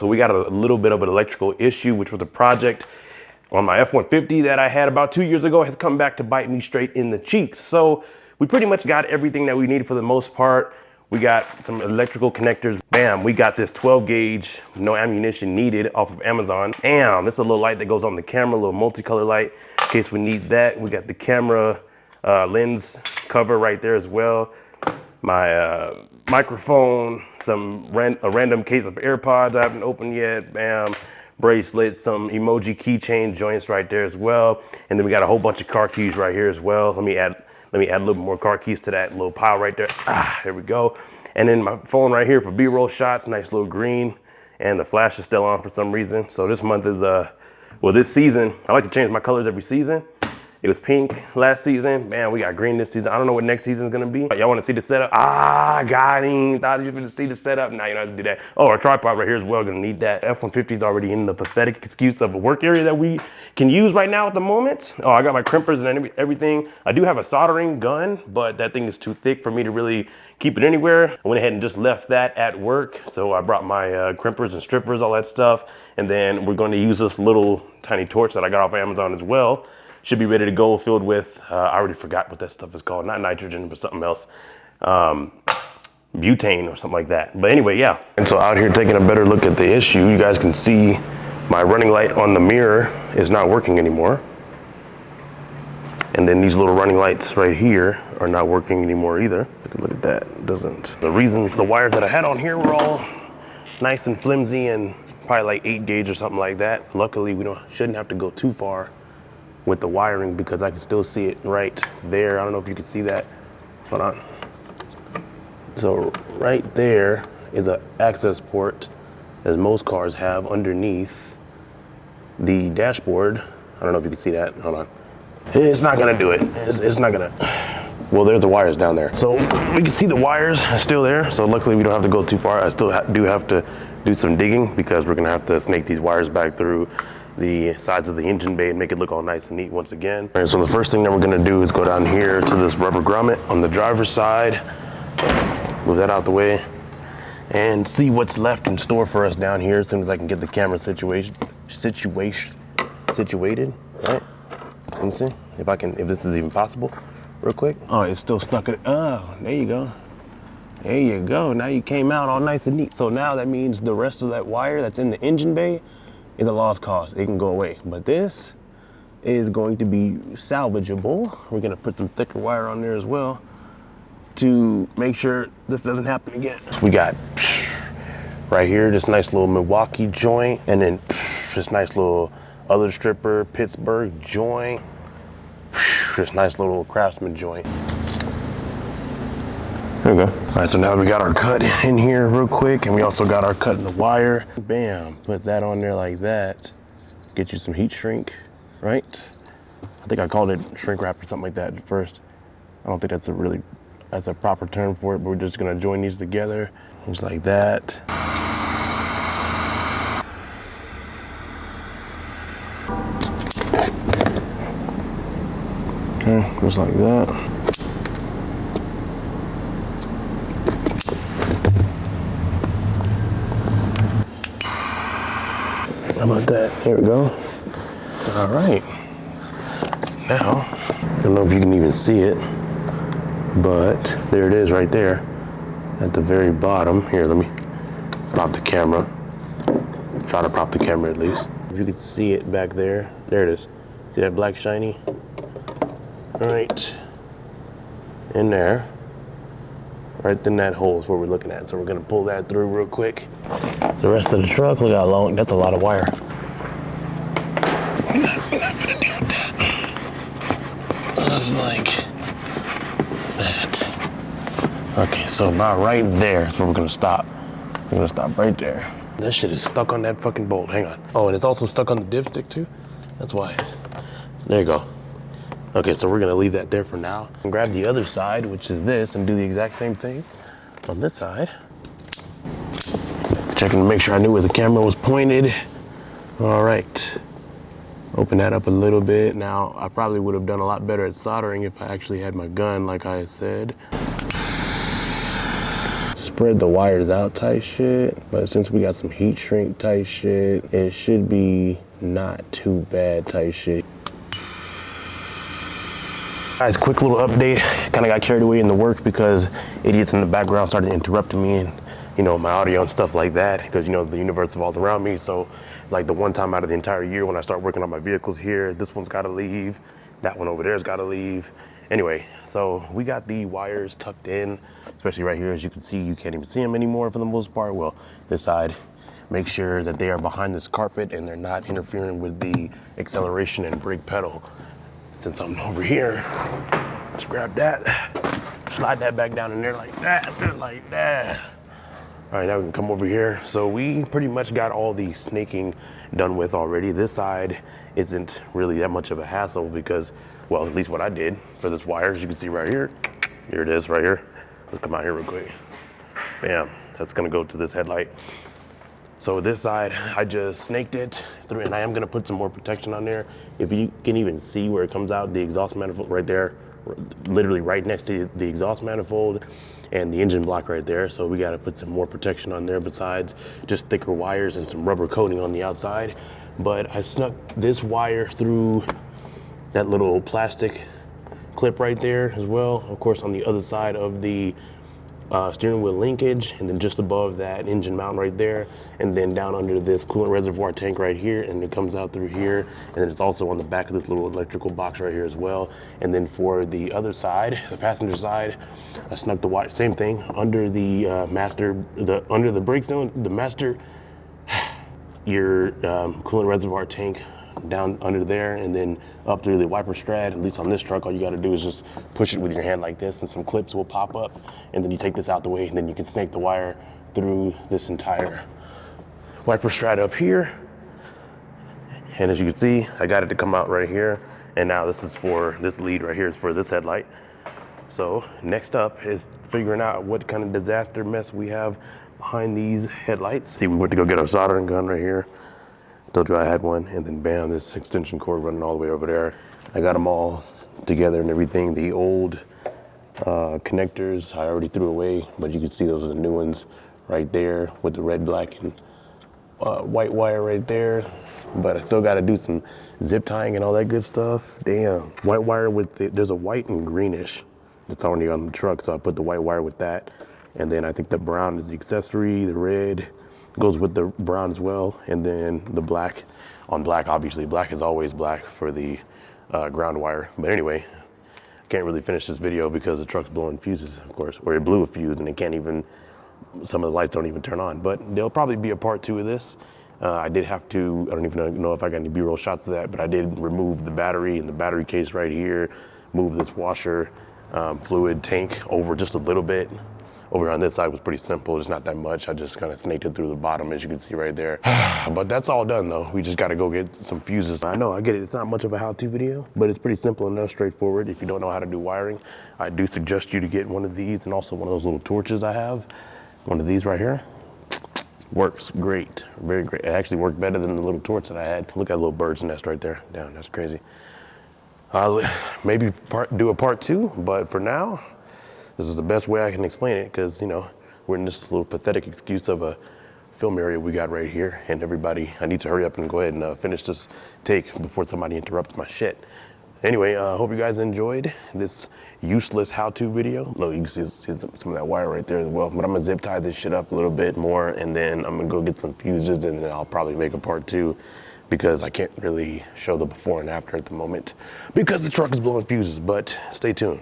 So we got a little bit of an electrical issue, which was a project on my F-150 that I had about 2 years ago has come back to bite me straight in the cheeks. So we pretty much got everything that we needed for the most part. We got some electrical connectors. Bam, we got this 12 gauge, no ammunition needed off of Amazon. Damn, this is a little light that goes on the camera, a little multicolor light in case we need that. We got the camera lens cover right there as well. My microphone, a random case of AirPods I haven't opened yet, bam. Bracelet, some emoji keychain joints right there as well. And then we got a whole bunch of car keys right here as well. Let me add a little more car keys to that little pile right there. There we go. And then my phone right here for B-roll shots, nice little green. And the flash is still on for some reason. So this month is, well, this season, I like to change my colors every season. It was pink last season. Man, we got green this season. I don't know what next season is gonna be. Y'all wanna see the setup? Got him. Thought you were gonna see the setup. Now you don't have to do that. Oh, our tripod right here as well, gonna need that. F-150 is already in the pathetic excuse of a work area that we can use right now at the moment. Oh, I got my crimpers and everything. I do have a soldering gun, but that thing is too thick for me to really keep it anywhere. I went ahead and just left that at work. So I brought my crimpers and strippers, all that stuff. And then we're gonna use this little tiny torch that I got off of Amazon as well. Should be ready to go, filled with, I already forgot what that stuff is called. Not nitrogen, but something else. Butane or something like that. But anyway, yeah. And so out here taking a better look at the issue, you guys can see my running light on the mirror is not working anymore. And then these little running lights right here are not working anymore either. Look at that, it doesn't. The reason the wires that I had on here were all nice and flimsy and probably like 8 gauge or something like that. Luckily, we shouldn't have to go too far with the wiring because I can still see it right there. I don't know if you can see that. Hold on. So right there is an access port, as most cars have, underneath the dashboard. I don't know if you can see that. Hold on. It's not gonna do it. It's not gonna. Well, there's the wires down there. So we can see the wires are still there. So luckily we don't have to go too far. I still do have to do some digging because we're gonna have to snake these wires back through the sides of the engine bay and make it look all nice and neat once again. All right, so the first thing that we're gonna do is go down here to this rubber grommet on the driver's side, move that out the way, and see what's left in store for us down here as soon as I can get the camera situated, right? Let me see if this is even possible, real quick. Oh, it's still stuck in, oh, there you go. There you go, now you came out all nice and neat. So now that means the rest of that wire that's in the engine bay is a lost cause. It can go away. But this is going to be salvageable. We're gonna put some thicker wire on there as well to make sure this doesn't happen again. We got right here this nice little Milwaukee joint, and then this nice little other stripper Pittsburgh joint, this nice little Craftsman joint. There we go. All right, so now we got our cut in here real quick, and we also got our cut in the wire. Bam, put that on there like that. Get you some heat shrink, right? I think I called it shrink wrap or something like that at first. I don't think that's a proper term for it, but we're just gonna join these together, just like that. Okay, just like that. How about that? Here we go. All right. Now, I don't know if you can even see it, but there it is right there at the very bottom. Here, let me prop the camera. Try to prop the camera at least. If you can see it back there, there it is. See that black shiny? All right, in there. Right in that hole is what we're looking at. So we're gonna pull that through real quick. The rest of the truck, look how long, that's a lot of wire. We're not gonna deal with that. Just like that. Okay, so about right there is where we're gonna stop. We're gonna stop right there. That shit is stuck on that fucking bolt, hang on. Oh, and it's also stuck on the dipstick too? That's why. There you go. Okay, so we're gonna leave that there for now. And grab the other side, which is this, and do the exact same thing on this side. Checking to make sure I knew where the camera was pointed. All right, open that up a little bit. Now, I probably would have done a lot better at soldering if I actually had my gun, like I said. spread the wires out type shit, but since we got some heat shrink type shit, it should be not too bad type shit. Guys, quick little update. Kind of got carried away in the work because idiots in the background started interrupting me and, you know, my audio and stuff like that, because, you know, the universe revolves around me. So like the one time out of the entire year when I start working on my vehicles here, this one's got to leave, that one over there's got to leave. Anyway, so we got the wires tucked in, especially right here. As you can see, you can't even see them anymore for the most part. Well, this side, make sure that they are behind this carpet and they're not interfering with the acceleration and brake pedal. Since I'm over here, just grab that, slide that back down in there like that, like that. All right, now we can come over here. So we pretty much got all the snaking done with already. This side isn't really that much of a hassle because, well, at least what I did for this wire, as you can see right here. Here it is right here. Let's come out here real quick. Bam, that's gonna go to this headlight. So this side, I just snaked it through, and I am gonna put some more protection on there. If you can even see where it comes out, the exhaust manifold right there, literally right next to the exhaust manifold and the engine block right there. So we gotta put some more protection on there besides just thicker wires and some rubber coating on the outside. But I snuck this wire through that little plastic clip right there as well. Of course, on the other side of the steering wheel linkage, and then just above that engine mount right there, and then down under this coolant reservoir tank right here, and it comes out through here, and then it's also on the back of this little electrical box right here as well. And then for the other side, the passenger side, I snuck the wire, same thing, under the under the brake zone, the master, your coolant reservoir tank down under there, and then up through the wiper strad. At least on this truck, all you got to do is just push it with your hand like this, and some clips will pop up, and then you take this out the way, and then you can snake the wire through this entire wiper strad up here. And as you can see, I got it to come out right here, and now this is for this lead right here is for this headlight. So next up is figuring out what kind of disaster mess we have behind these headlights. See, we went to go get our soldering gun right here. Told you I had one, and then bam, this extension cord running all the way over there. I got them all together and everything. The old connectors I already threw away, but you can see those are the new ones right there with the red, black, and white wire right there. But I still got to do some zip tying and all that good stuff. Damn, white wire with there's a white and greenish that's already on the truck, so I put the white wire with that, and then I think the brown is the accessory. The red goes with the brown as well, and then the black on black. Obviously black is always black for the ground wire. But anyway, I can't really finish this video because the truck's blowing fuses, of course, or it blew a fuse and it can't even, some of the lights don't even turn on. But there'll probably be a part 2 of this. I did have to, I don't even know if I got any B-roll shots of that, but I did remove the battery and the battery case right here, move this washer fluid tank over just a little bit. Over on this side was pretty simple, just not that much. I just kind of snaked it through the bottom, as you can see right there. But that's all done though. We just gotta go get some fuses. I know, I get it, it's not much of a how-to video, but it's pretty simple enough, straightforward. If you don't know how to do wiring, I do suggest you to get one of these, and also one of those little torches I have. One of these right here. Works great, very great. It actually worked better than the little torch that I had. Look at a little bird's nest right there. Damn, that's crazy. I'll maybe do a part 2, but for now, this is the best way I can explain it, because, you know, we're in this little pathetic excuse of a film area we got right here, and everybody, I need to hurry up and go ahead and finish this take before somebody interrupts my shit. Anyway, I hope you guys enjoyed this useless how-to video. Look, you can see some of that wire right there as well, but I'm gonna zip tie this shit up a little bit more, and then I'm gonna go get some fuses, and then I'll probably make a part 2, because I can't really show the before and after at the moment because the truck is blowing fuses, but stay tuned.